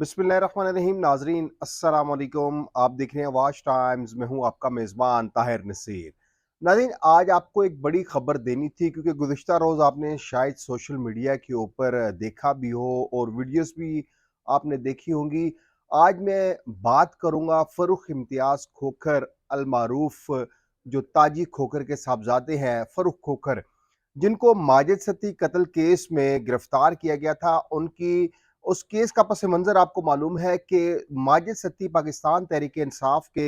बिस्मिल्लाहिर्रहमानिर्रहीम। नाजरीन अस्सलाम वालेकुम। आप देख रहे हैं वाच टाइम्स। मैं हूं आपका मेज़बान ताहिर नसीर। नाज़रीन, आज आपको एक बड़ी खबर देनी थी क्योंकि गुज़िश्ता रोज़ आपने शायद सोशल मीडिया के ऊपर देखा भी हो और वीडियोस भी आपने देखी होंगी। आज मैं बात करूंगा फ़र्रुख इम्तियाज़ खोखर अलमारूफ, जो ताजी खोखर के साहबजादे हैं फ़र्रुख खोखर, जिनको माजिद सती कत्ल केस में गिरफ्तार किया गया था। उनकी उस केस का पस मंज़र आपको मालूम है कि माजिद सती पाकिस्तान तहरीक इंसाफ के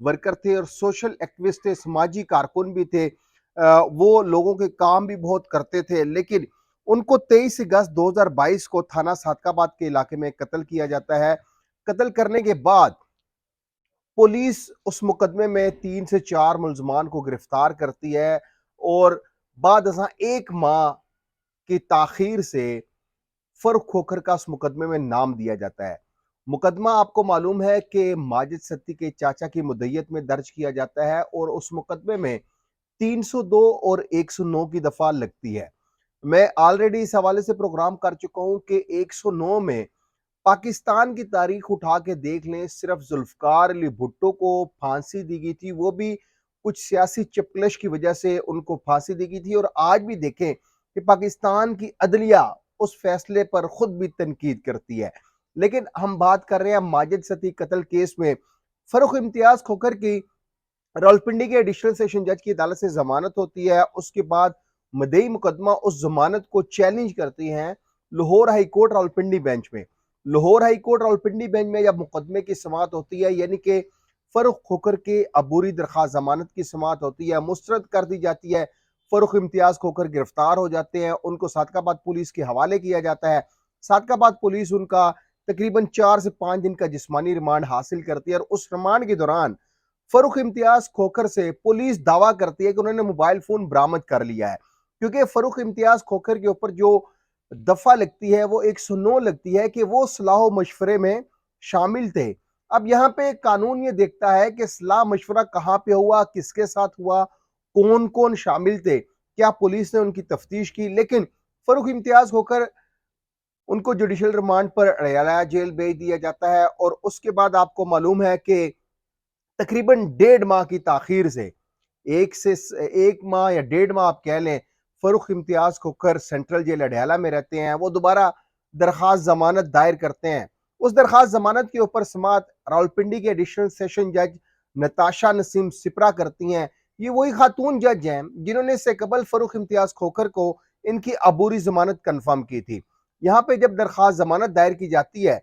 वर्कर थे और सोशल एक्टिविस्ट थे, समाजी कारकुन भी थे। वो लोगों के काम भी बहुत करते थे, लेकिन उनको 23 अगस्त 2022 को थाना सादकाबाद के इलाके में कत्ल किया जाता है। कत्ल करने के बाद पुलिस उस मुकदमे में 3 से 4 मुल्ज़मान को गिरफ्तार करती है और बाद अज़ां 1 माह की ताख़ीर से फ़र्रुख खोखर का उस मुकदमे में नाम दिया जाता है। मुकदमा आपको मालूम है कि माजिद सत्ती के चाचा की मुद्दईयत में दर्ज किया जाता है और उस मुकदमे में 302 और 109 की दफ़ा लगती है। मैं ऑलरेडी इस हवाले से प्रोग्राम कर चुका हूं कि 109 में पाकिस्तान की तारीख उठा के देख लें, सिर्फ जुल्फ़िकार अली भुट्टो को फांसी दी गई थी, वो भी कुछ सियासी चपकलश की वजह से उनको फांसी दी गई थी। और आज भी देखें कि पाकिस्तान की अदलिया उस फैसले पर खुद भी तनकीद करती है। लेकिन हम बात कर रहे हैं माजिद सती कत्ल केस में फ़र्रुख इम्तियाज़ खोखर की रावलपिंडी के एडिशनल सेशन जज की अदालत से जमानत होती है। उसके बाद मदई मुकदमा उस जमानत को चैलेंज करती हैं Lahore high court Rawalpindi bench में। Lahore high court Rawalpindi bench में जब मुकदमे की समाअत होती है, यानी कि फ़र्रुख खोखर के अबूरी दरख्वास्त जमानत की समाअत होती है, मुस्तरद कर दी जाती है। फ़र्रुख इम्तियाज़ खोखर गिरफ्तार हो जाते हैं, उनको सादकाबाद पुलिस के हवाले किया जाता है। सादकाबाद पुलिस उनका तकरीबन 4 से 5 दिन का जिस्मानी रिमांड हासिल करती है और उस रिमांड के दौरान फ़र्रुख इम्तियाज़ खोखर से पुलिस दावा करती है कि उन्होंने मोबाइल फ़ोन बरामद कर लिया है, क्योंकि फ़र्रुख इम्तियाज़ खोखर के ऊपर जो दफ़ा लगती है वो 109 लगती है कि वो सलाह मशवरे में शामिल थे। अब यहाँ पे कानून ये देखता है कि सलाह मशवरा कहाँ पे हुआ, किसके साथ हुआ, कौन कौन शामिल थे, क्या पुलिस ने उनकी तफ्तीश की। लेकिन फ़र्रुख इम्तियाज़ खोखर, उनको जुडिशल रिमांड पर अडयाला जेल भेज दिया जाता है और उसके बाद आपको मालूम है कि तकरीबन 1.5 माह की ताखीर से एक से 1 माह या 1.5 माह आप कह लें, फ़र्रुख इम्तियाज़ खोखर सेंट्रल जेल अडयाला में रहते हैं। वो दोबारा दरख्वास्त जमानत दायर करते हैं। उस दरख्वास्त जमानत के ऊपर समाअत रावलपिंडी के एडिशनल सेशन जज नताशा नसीम सिपरा करती हैं। ये वही खातून जज हैं जिन्होंने इससे कबल फ़र्रुख इम्तियाज़ खोखर को इनकी अबूरी जमानत कन्फर्म की थी। यहाँ पे जब दरख्वास्त जमानत दायर की जाती है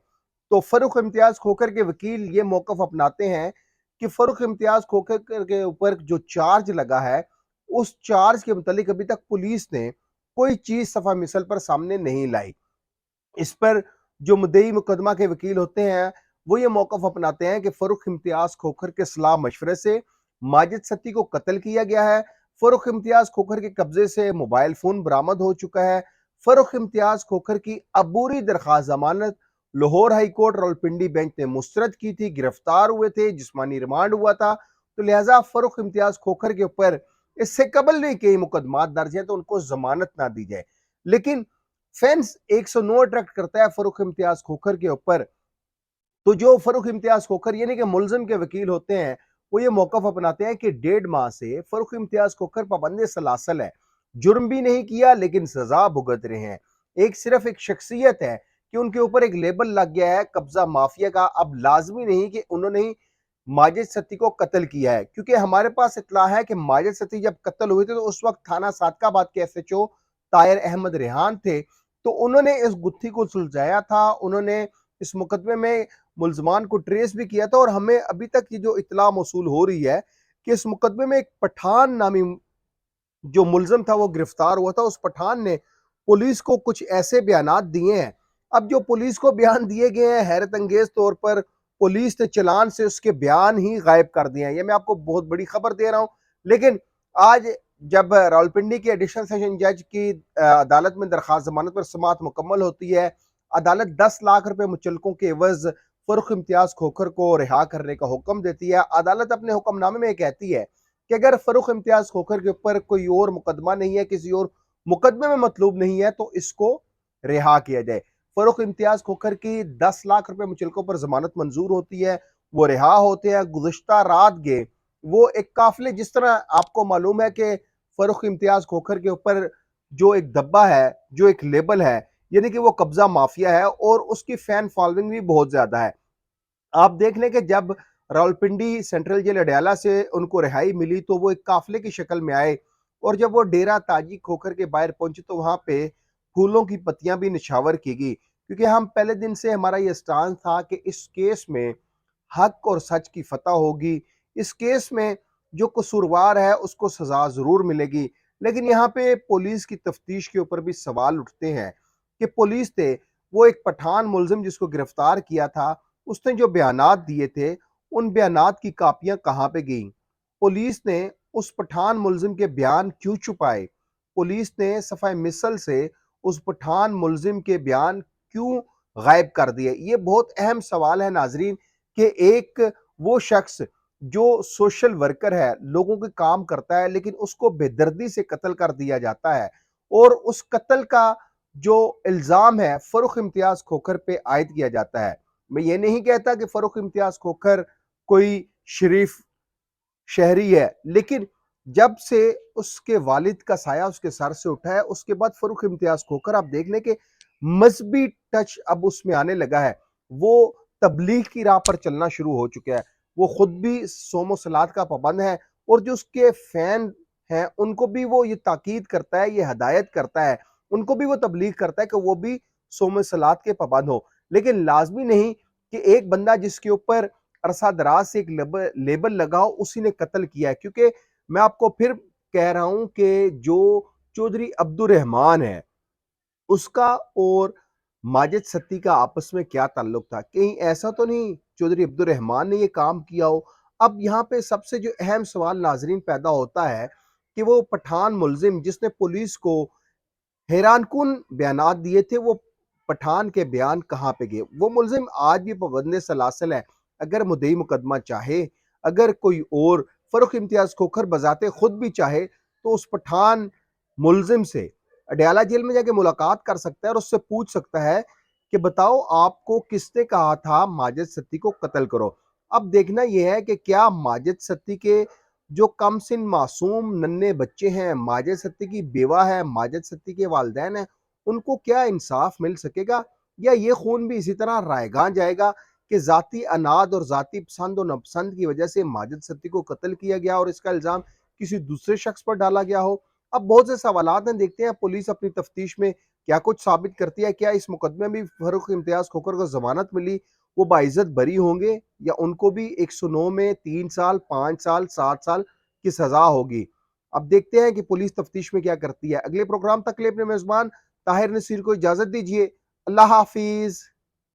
तो फ़र्रुख इम्तियाज़ खोखर के वकील ये मौक़िफ़ अपनाते हैं कि फ़र्रुख इम्तियाज़ खोखर के ऊपर जो चार्ज लगा है, उस चार्ज के मुतालिक अभी तक पुलिस ने कोई चीज़ सफ़ा मिसल पर सामने नहीं लाई। इस पर जो मुद्दई मुकदमा के वकील होते हैं, वो ये मौक़िफ़ अपनाते हैं कि फ़र्रुख इम्तियाज़ खोखर के सलाह मशवरे से माजिद सती को कत्ल किया गया है। फ़र्रुख इम्तियाज़ खोखर के कब्ज़े से मोबाइल फ़ोन बरामद हो चुका है। फ़र्रुख इम्तियाज़ खोखर की अबूरी दरख्वास्त ज़मानत Lahore high court Rawalpindi bench ने मुस्तरद की थी, गिरफ्तार हुए थे, जिस्मानी रिमांड हुआ था। तो लिहाजा फ़र्रुख इम्तियाज़ खोखर के ऊपर इससे कबल भी कई मुकदमात दर्ज हैं, तो उनको ज़मानत ना दी जाए। लेकिन फेंस 109 अट्रैक्ट करता है फ़र्रुख इम्तियाज़ खोखर के ऊपर। तो जो फ़र्रुख इम्तियाज़ खोखर यानी कि मुल्ज़िम के वकील होते हैं, वो ये मौक़िफ़ अपनाते हैं कि 1.5 माह से फ़र्रुख इम्तियाज़ खोखर पाबंद सलासल है। जुर्म भी नहीं किया लेकिन सज़ा भुगत रहे हैं। एक सिर्फ़ एक शख्सियत है कि उनके ऊपर एक लेबल लग गया है कब्ज़ा माफ़िया का। अब लाज़मी नहीं कि उन्होंने ही माजिद सती को कत्ल किया है, क्योंकि हमारे पास इत्तला है कि माजिद सती जब कत्ल हुए थे तो उस वक़्त थाना सादकाबाद के एसएचओ ताहिर अहमद रेहान थे। तो उन्होंने इस गुत्थी को सुलझाया था, उन्होंने इस मुकदमे में मुल्ज़मान को ट्रेस भी किया था। और हमें अभी तक ये जो इत्तला मौसूल हो रही है कि इस मुकदमे में एक पठान नामी जो मुल्ज़िम था वो गिरफ्तार हुआ था। उस पठान ने पुलिस को कुछ ऐसे बयानात दिए हैं। अब जो पुलिस को बयान दिए गए हैं, हैरत अंगेज तौर पर पुलिस ने चालान से उसके बयान ही गायब कर दिए हैं। ये मैं आपको बहुत बड़ी खबर दे रहा हूं। लेकिन आज जब रावलपिंडी के एडिशनल सेशन जज की अदालत में दरख्वास्त जमानत पर समाअत मुकम्मल होती है, अदालत 10 लाख रुपए मुचलकों के एवज फ़र्रुख इम्तियाज़ खोखर को रिहा करने का हुक्म देती है। अदालत अपने हुक्मनामे में कहती है कि अगर फ़र्रुख इम्तियाज़ खोखर के ऊपर कोई और मुकदमा नहीं है, किसी और मुकदमे में मतलूब नहीं है, तो इसको रिहा किया जाए। फरुख इम्तियाज खोखर की 10 लाख रुपए मुचलकों पर जमानत मंजूर होती है, वो रिहा होते हैं। गुज़िश्ता रात गए वो एक काफ़िले, जिस तरह आपको मालूम है कि फरुख इम्तियाज खोखर के ऊपर जो एक दब्बा है, जो एक लेबल है, यानी कि वो कब्ज़ा माफिया है और उसकी फैन फॉलोइंग भी बहुत ज़्यादा है। आप देख लें कि जब रावलपिंडी सेंट्रल जेल अडयाला से उनको रिहाई मिली तो वो एक काफिले की शक्ल में आए, और जब वो डेरा ताजी खोखर के बाहर पहुंचे तो वहां पे फूलों की पत्तियां भी निछावर की गई, क्योंकि हम पहले दिन से हमारा ये स्टांस था कि इस केस में हक और सच की फतह होगी। इस केस में जो कसूरवार है उसको सजा जरूर मिलेगी। लेकिन यहाँ पे पुलिस की तफ्तीश के ऊपर भी सवाल उठते हैं कि पुलिस ने वो एक पठान मुलजिम जिसको गिरफ्तार किया था, उसने जो बयानात दिए थे, उन बयानात की कापियां कहाँ पे गईं? पुलिस ने उस पठान मुलजिम के बयान क्यों छुपाए? पुलिस ने सफ़ाए मिसल से उस पठान मुलजिम के बयान क्यों गायब कर दिए? ये बहुत अहम सवाल है नाजरीन, कि एक वो शख्स जो सोशल वर्कर है, लोगों के काम करता है, लेकिन उसको बेदर्दी से कत्ल कर दिया जाता है, और उस कत्ल का जो इल्ज़ाम है फर्रुख इम्तियाज खोखर पे आयद किया जाता है। मैं ये नहीं कहता कि फर्रुख इम्तियाज खोखर कोई शरीफ शहरी है, लेकिन जब से उसके वालिद का साया उसके सर से उठा है, उसके बाद फर्रुख इम्तियाज खोखर आप देख लें कि मजहबी टच अब उसमें आने लगा है। वो तबलीग की राह पर चलना शुरू हो चुका है। वो खुद भी सोमो सलात का पाबंद है, और जो उसके फैन हैं उनको भी वो ये ताकीद करता है, ये हदायत करता है, उनको भी वो तबलीग करता है कि वो भी सोमो सलात के पाबंद हो। लेकिन लाजमी नहीं कि एक बंदा जिसके ऊपर अरसा दराज से एक लेबल लगा हो उसी ने कत्ल किया है, क्योंकि मैं आपको फिर कह रहा हूं कि जो चौधरी अब्दुल रहमान है, उसका और माजिद सत्ती का आपस में क्या ताल्लुक था? कहीं ऐसा तो नहीं चौधरी अब्दुल रहमान ने ये काम किया हो? अब यहाँ पे सबसे जो अहम सवाल नाजरीन पैदा होता है कि वो पठान मुलजिम जिसने पुलिस को हैरानकुन बयानात दिए थे, वो पठान के बयान कहाँ पे गए? वो मुलजिम आज भी पाबंद सलासल है। अगर मुद्दई मुकदमा चाहे, अगर कोई और फर्रुख इम्तियाज खोखर बजाते खुद भी चाहे, तो उस पठान मुलजिम से अडयाला जेल में जाके मुलाकात कर सकता है और उससे पूछ सकता है कि बताओ आपको किसने कहा था माजिद सत्ती को कत्ल करो। अब देखना यह है कि क्या माजिद सत्ती के जो कम सिन मासूम नन्हे बच्चे हैं, माजिद सत्ती की बेवा है, माजिद सत्ती के वालिदैन हैं, उनको क्या इंसाफ मिल सकेगा? या ये खून भी इसी तरह रायगां जाएगा कि जाती अनाद और जाती पसंद और नापसंद की वजह से माजिद सत्ती को कत्ल किया गया और इसका इल्जाम किसी दूसरे शख्स पर डाला गया हो? अब बहुत से सवालात हैं, देखते हैं पुलिस अपनी तफ्तीश में क्या कुछ साबित करती है। क्या इस मुकदमे में भी फर्रुख इम्तियाज खोखर को जमानत मिली, वो बाइज्जत बरी होंगे, या उनको भी 109 में 3 साल, 5 साल, 7 साल की सजा होगी? अब देखते हैं कि पुलिस तफ्तीश में क्या करती है। अगले प्रोग्राम तक के लिए अपने मेजबान ताहिर नसीर को इजाजत दीजिए। अल्लाह हाफिज।